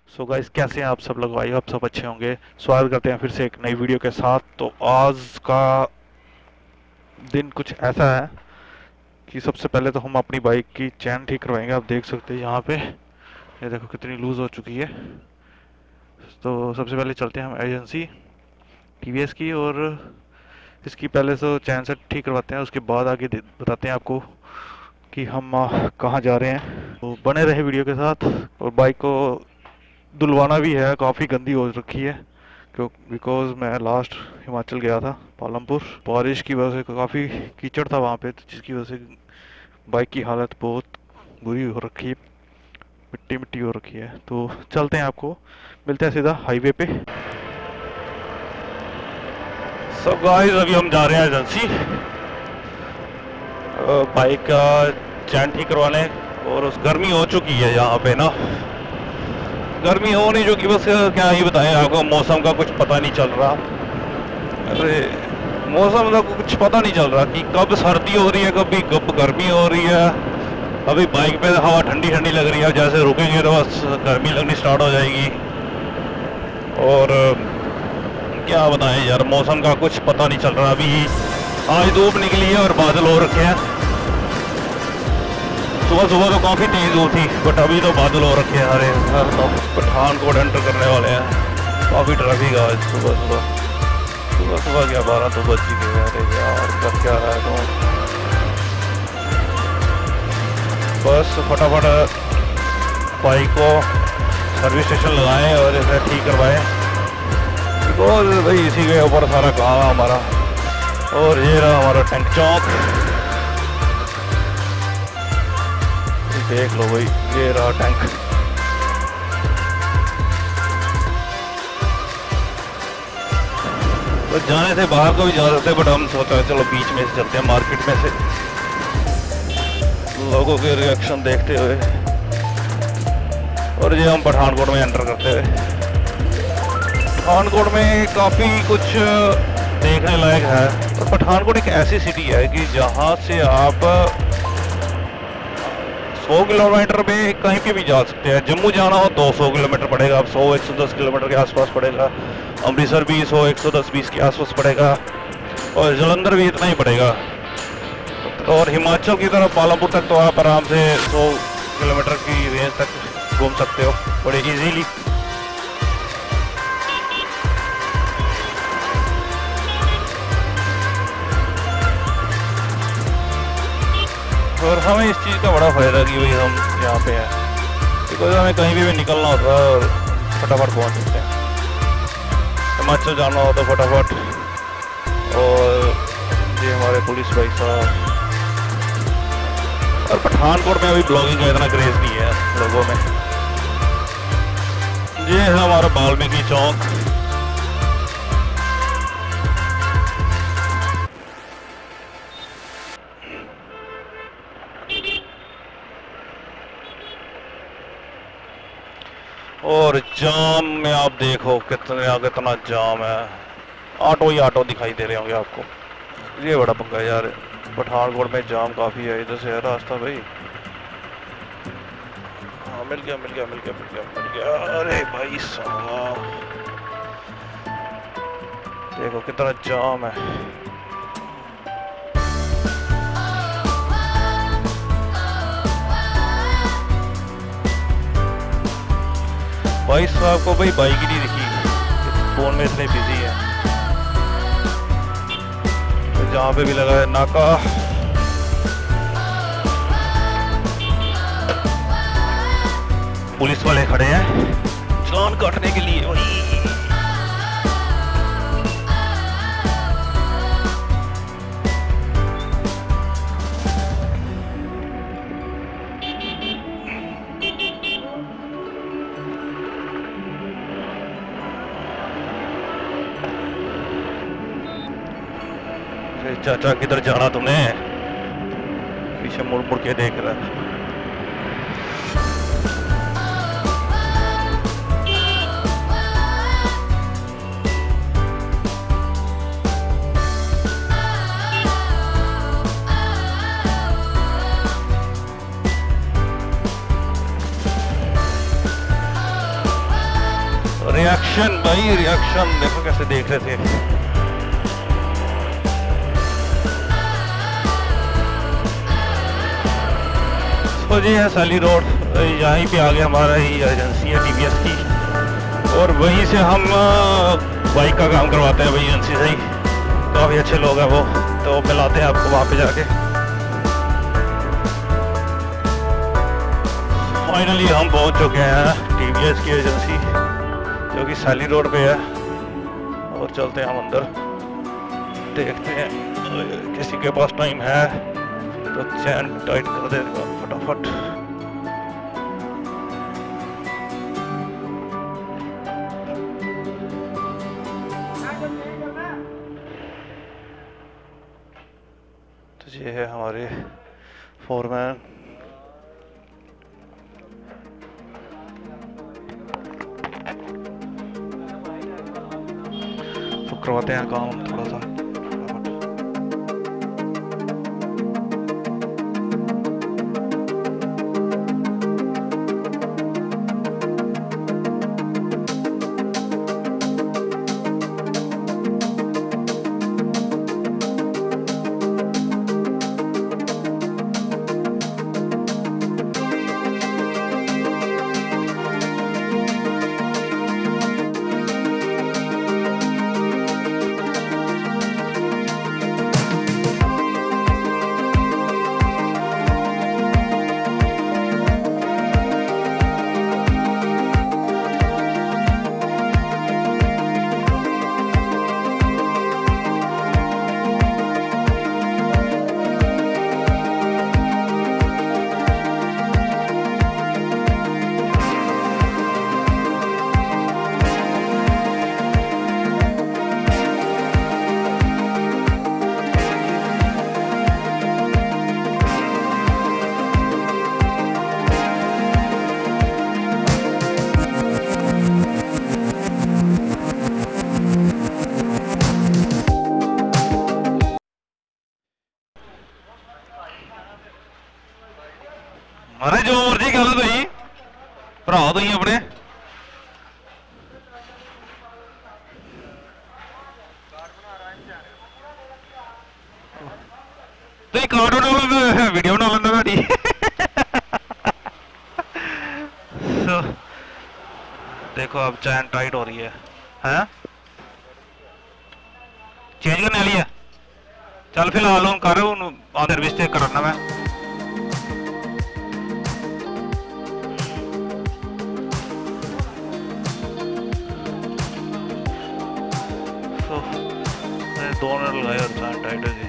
So guys, कैसे हैं आप सब लोग? आई आप सब अच्छे होंगे। स्वागत करते हैं फिर से एक नई वीडियो के साथ। तो आज का दिन कुछ ऐसा है कि सबसे पहले तो हम अपनी बाइक की चैन ठीक करवाएंगे। आप देख सकते हैं यहाँ पे, ये देखो कितनी लूज हो चुकी है। तो सबसे पहले चलते हैं हम एजेंसी टीवीएस की, और इसकी पहले तो चैन से ठीक करवाते हैं, उसके बाद आगे बताते हैं आपको कि हम कहाँ जा रहे हैं। तो बने रहे वीडियो के साथ। और बाइक को धुलवाना भी है, काफ़ी गंदी हो रखी है क्यों, बिकॉज मैं लास्ट हिमाचल गया था, पालमपुर। बारिश की वजह से काफ़ी कीचड़ था वहाँ पे, तो जिसकी वजह से बाइक की हालत बहुत बुरी हो रखी है, मिट्टी मिट्टी हो रखी है। तो चलते हैं, आपको मिलते हैं सीधा हाईवे पे। सो गाइस, अभी हम जा रहे हैं एजेंसी बाइक का चैन ठीक करवाने। और उस गर्मी हो चुकी है यहाँ पे ना, गर्मी हो नहीं चुकी, बस क्या ही बताएं आपको, मौसम का कुछ पता नहीं चल रहा। अरे मौसम का कुछ पता नहीं चल रहा कि कब सर्दी हो रही है, कब गर्मी हो रही है। अभी बाइक पे हवा ठंडी ठंडी लग रही है, जैसे रुकेंगे तो बस गर्मी लगनी स्टार्ट हो जाएगी। और क्या बताएं यार, मौसम का कुछ पता नहीं चल रहा। अभी आज धूप निकली है और बादल हो रखे हैं। सुबह सुबह तो काफ़ी तेज धूप थी, बट अभी तो बादल हो रखे हैं हरे हर। तो पठानकोट एंटर करने वाले हैं, काफ़ी ट्रैफिक है आज सुबह सुबह। सुबह सुबह क्या 12 तो बज ही गए। अरे यार, कर क्या रहा है तो बस फटाफट बाइक को सर्विस स्टेशन लगाएं और इसे ठीक करवाएं, बिकॉज भाई इसी के ऊपर सारा काम है हमारा। और ये रहा हमारा टैंक चौक, देख लो भाई, ये रहा टैंक। तो जाने से बाहर को भी जा सकते हैं, बट हम सोचा है चलो बीच में से चलते हैं, मार्केट में से लोगों के रिएक्शन देखते हुए। और ये हम पठानकोट में एंटर करते हुए। पठानकोट में काफ़ी कुछ देखने लायक है। और पठानकोट एक ऐसी सिटी है कि जहाँ से आप 100 किलोमीटर में कहीं पे भी जा सकते हैं। जम्मू जाना हो 200 किलोमीटर पड़ेगा, अब 100-110 किलोमीटर के आसपास पड़ेगा। अमृतसर भी 100-110-20 के आसपास पड़ेगा, और जलंधर भी इतना ही पड़ेगा। और हिमाचल की तरफ पालमपुर तक तो आप आराम से 100 किलोमीटर की रेंज तक घूम सकते हो बड़े इजीली। और हमें इस चीज़ का बड़ा फ़ायदा कि भाई हम यहाँ पे हैं, बिकॉज हमें कहीं भी निकलना होता है और फटाफट पहुँच सकते हैं। हिमाचल जाना हो तो फटाफट। और ये हमारे पुलिस भाई साहब। और पठानकोट में अभी ब्लॉगिंग का इतना क्रेज नहीं है लोगों में। ये है हमारा वाल्मीकि चौक। और जाम में आप देखो कितना जाम है। ऑटो ही ऑटो दिखाई दे रहे होंगे आपको। ये बड़ा पंगा यार, पठानकोट में जाम काफ़ी है। इधर से है रास्ता भाई। हाँ, मिल गया। अरे भाई साहब, देखो कितना जाम है। भाई साहब को भाई बाइक ही नहीं दिखी, फोन में इतने बिजी है। तो जहाँ पे भी लगा है नाका, पुलिस वाले खड़े हैं चालान काटने के लिए। चाचा किधर जाना तुमने? पीछे मुड़ मुड़ के देख रहा है। रिएक्शन भाई, रिएक्शन देखो कैसे देख रहे थे। तो जी है सैली रोड, यहीं पे आ गया हमारा ही एजेंसी है टीवीएस की, और वहीं से हम बाइक का काम करवाते हैं भाई एजेंसी से ही। काफ़ी अच्छे लोग हैं वो, तो मिलाते हैं आपको वहाँ पे जाके। फाइनली हम पहुँच चुके हैं टीवीएस की एजेंसी, जो कि सैली रोड पे है, और चलते हैं हम अंदर, देखते हैं किसी के पास टाइम है तो चैन टाइट कर देगा फटाफट। तो ये है हमारे फोरमैन। तो करवाते हैं काम थोड़ा सा। अरे जो मर्जी कह लो तुम भरा तुम अपने। तो कार्ड बना वीडियो बना लेना ताड़ी। देखो अब चैन टाइट हो रही है, हैं चेंज करने वाली है। चल फिलहाल हम कर आधे रिश्ते करना मैं। दो मिनट लगाए और चैन टाइट हो गई।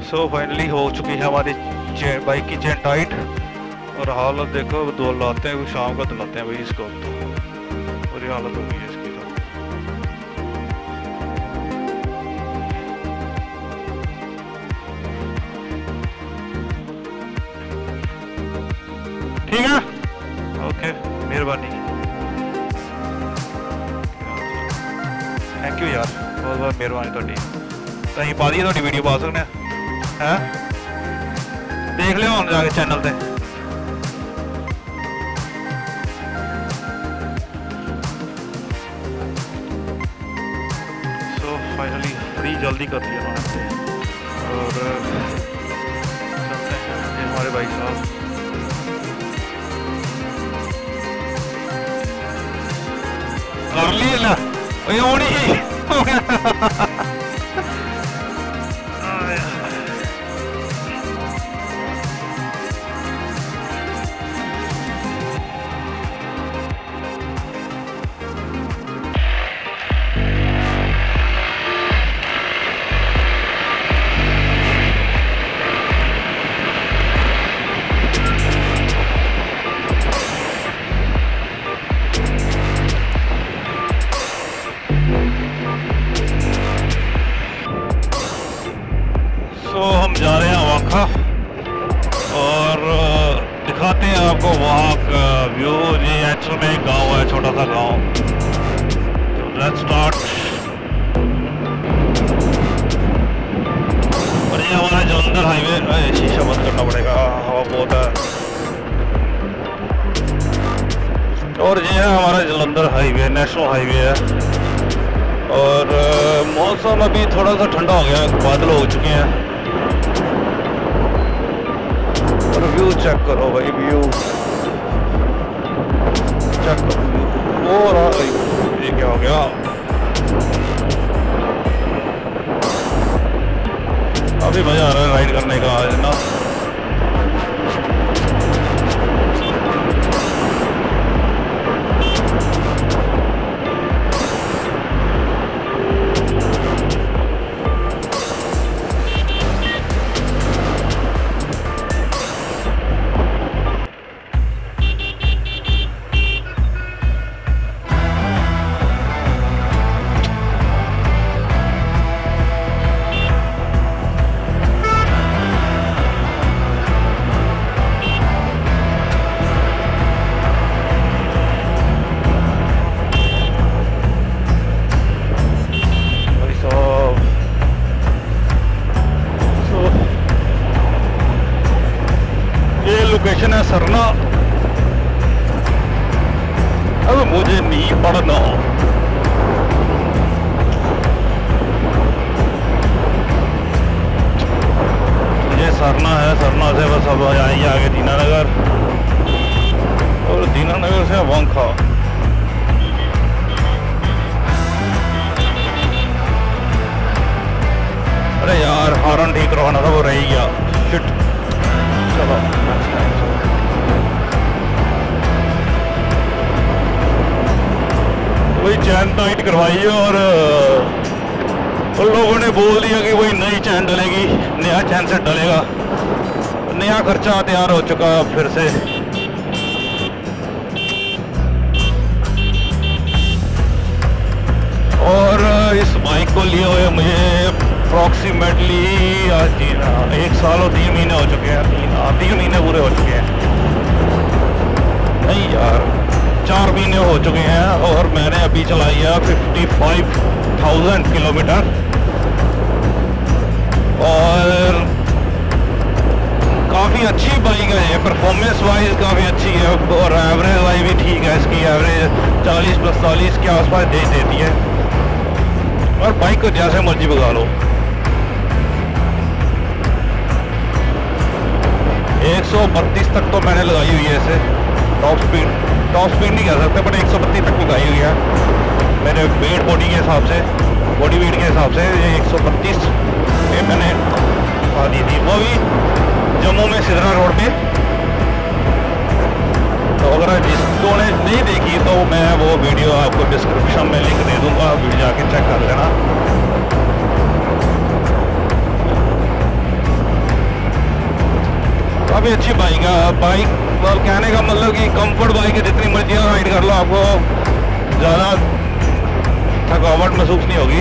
सो फाइनली हो चुकी है हमारी बाइक की चेन टाइट, और हालत देखो दो लाते हैं शाम को दिलाते हैं भाई इसको, तो बुरी हालत हो गई है इसकी। तो ठीक है, ओके मेहरबानी, थैंक यू यार, बहुत बहुत मेहरबानी थोड़ी। तो अं पा दी थोड़ी वीडियो पा सकते हैं, देख लियो हम जाके चैनल पे। सो फाइनली फ्री जल्दी कर दिया उन्होंने, और चलते हैं ये हमारे भाई साहब। कर लिए ना हो गया। जा रहे हैं वाखा और दिखाते हैं आपको वहाँ का व्यू। ये एक्चुअल में एक गांव है, छोटा सा गांव। तो लेट्स स्टार्ट। और ये हमारा जलंधर हाईवे। शीशा बंद करना पड़ेगा, हवा बहुत है। और ये है हमारा जलंधर हाईवे, नेशनल हाईवे है। और मौसम अभी थोड़ा सा ठंडा हो गया, बादल हो चुके हैं। और व्यू चेक करो भाई, व्यू चेक करो। और ये क्या हो गया? अभी मजा आ रहा है राइड करने का आज ना। लोकेशन है सरना। अब मुझे नहीं पढ़ना। ये सरना है, सरना से बस अब आइए आगे दीनानगर और दीनानगर से वांखा। अरे यार हॉर्न ठीक करवाना था, वो रह ही गया। शिट। चलो वही चैन टाइट करवाई है और उन लोगों ने बोल दिया कि वही नई चैन डलेगी, नया चैन सेट डलेगा। नया खर्चा तैयार हो चुका फिर से। और इस बाइक को लिए हुए मुझे अप्रॉक्सीमेटली 1 साल और 3 महीने हो चुके हैं। 3 महीने पूरे हो चुके हैं, नहीं यार 4 महीने हो चुके हैं। और मैंने अभी चलाई है 55,000 किलोमीटर। और काफ़ी अच्छी बाइक है ये, परफॉर्मेंस वाइज काफ़ी अच्छी है। और एवरेज वाइज भी ठीक है, इसकी एवरेज 40-45 के आसपास दे देती है। और बाइक को जैसे मर्जी भगा लो। 132 तक तो मैंने लगाई हुई है इसे। टॉप स्पीड नहीं कह सकते, बट 132 तक लगाई हुई है मेरे वेट बॉडी के हिसाब से, बॉडी वेट के हिसाब से। ये 132 ये मैंने आ दी थी, वो भी जम्मू में सिदरा रोड पे। तो अगर जिसको ने नहीं देखी तो मैं वो वीडियो आपको डिस्क्रिप्शन में लिंक दे दूंगा, वीडियो जाके चेक कर लेना। काफ़ी अच्छी बाइक है। बाइक कहने का मतलब कि कंफर्ट बाइक है, जितनी मर्जी राइड कर लो आपको ज़्यादा थकावट महसूस नहीं होगी।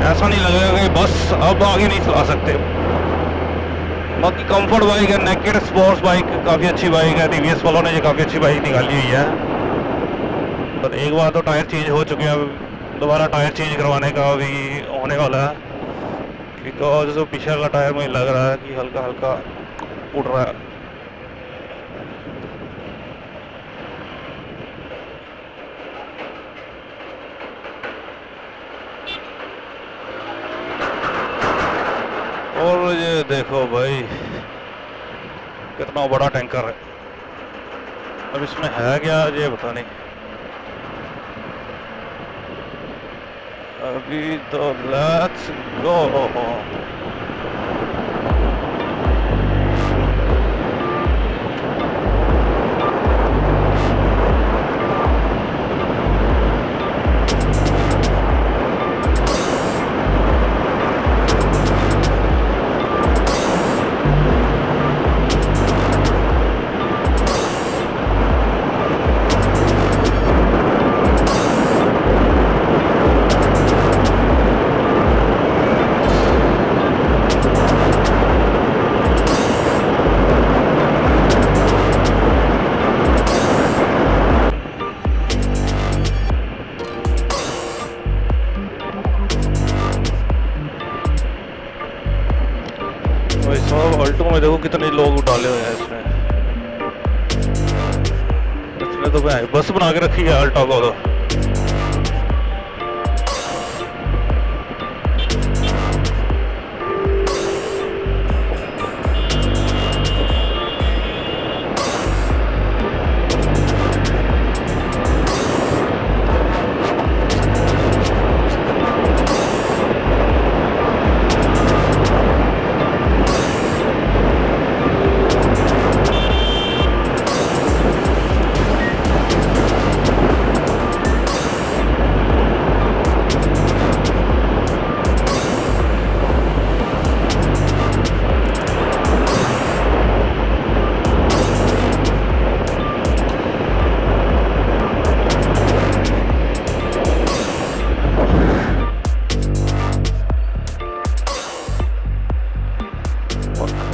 ऐसा नहीं लगेगा कि बस अब आगे नहीं चला सकते। बाकी कंफर्ट बाइक है, नेकेड स्पोर्ट्स बाइक काफ़ी अच्छी बाइक है। टीवीएस वालों ने ये काफ़ी अच्छी बाइक निकाली हुई है। पर एक बार तो टायर चेंज हो चुके हैं, दोबारा टायर चेंज करवाने का भी होने वाला है। बिकॉज जो पीछे का टायर मुझे लग रहा है कि हल्का हल्का उड़ रहा है। और ये देखो भाई कितना बड़ा टैंकर है। अब इसमें है क्या ये पता नहीं। अभी तो लेट्स गो। भाई साहब अल्टो में देखो कितने लोग डाले हुए हैं इसमें। इसने तो भाई बस बना के रखी है अल्टो को तो।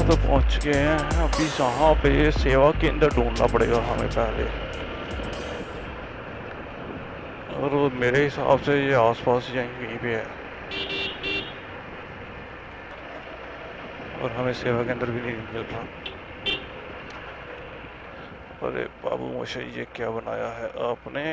तो पहुंच गए हैं अभी जहाँ पे सेवा केंद्र ढूंढना पड़ेगा हमें पहले। और वो मेरे हिसाब से ये आसपास यहीं पे है। और हमें सेवा केंद्र भी नहीं मिल रहा। अरे बाबू मोशे ये क्या बनाया है आपने।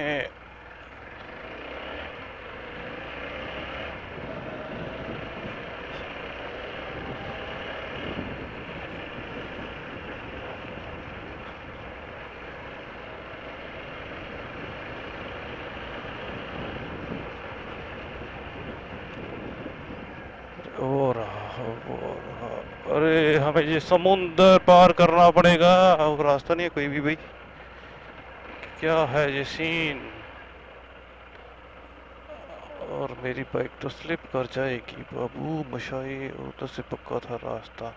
वो रहा। अरे हमें ये समुंदर पार करना पड़ेगा। और रास्ता नहीं है कोई भी भाई। क्या है ये सीन। और मेरी बाइक तो स्लिप कर जाएगी बाबू मशाई। उधर से पक्का था रास्ता।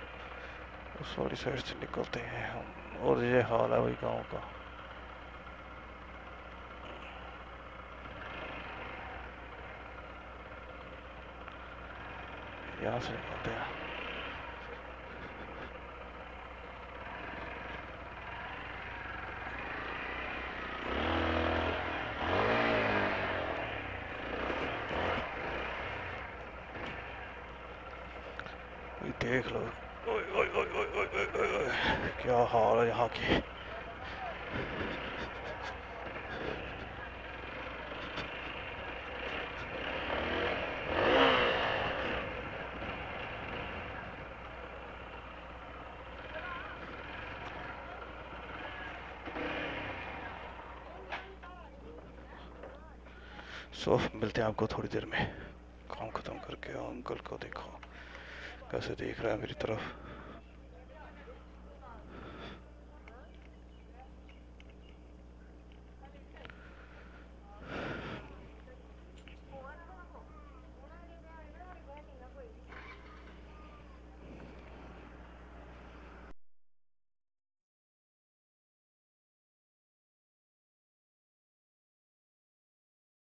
उस वाली साइड से निकलते हैं हम। और ये हाल है भाई गांव का। यहाँ से निकलते हैं। देख लो ओए ओए ओए ओए ओए ओए ओए ओए, क्या हाल है यहाँ की। सो मिलते हैं आपको थोड़ी देर में। काम खत्म करके अंकल को देखो कैसे देख रहा है मेरी तरफ।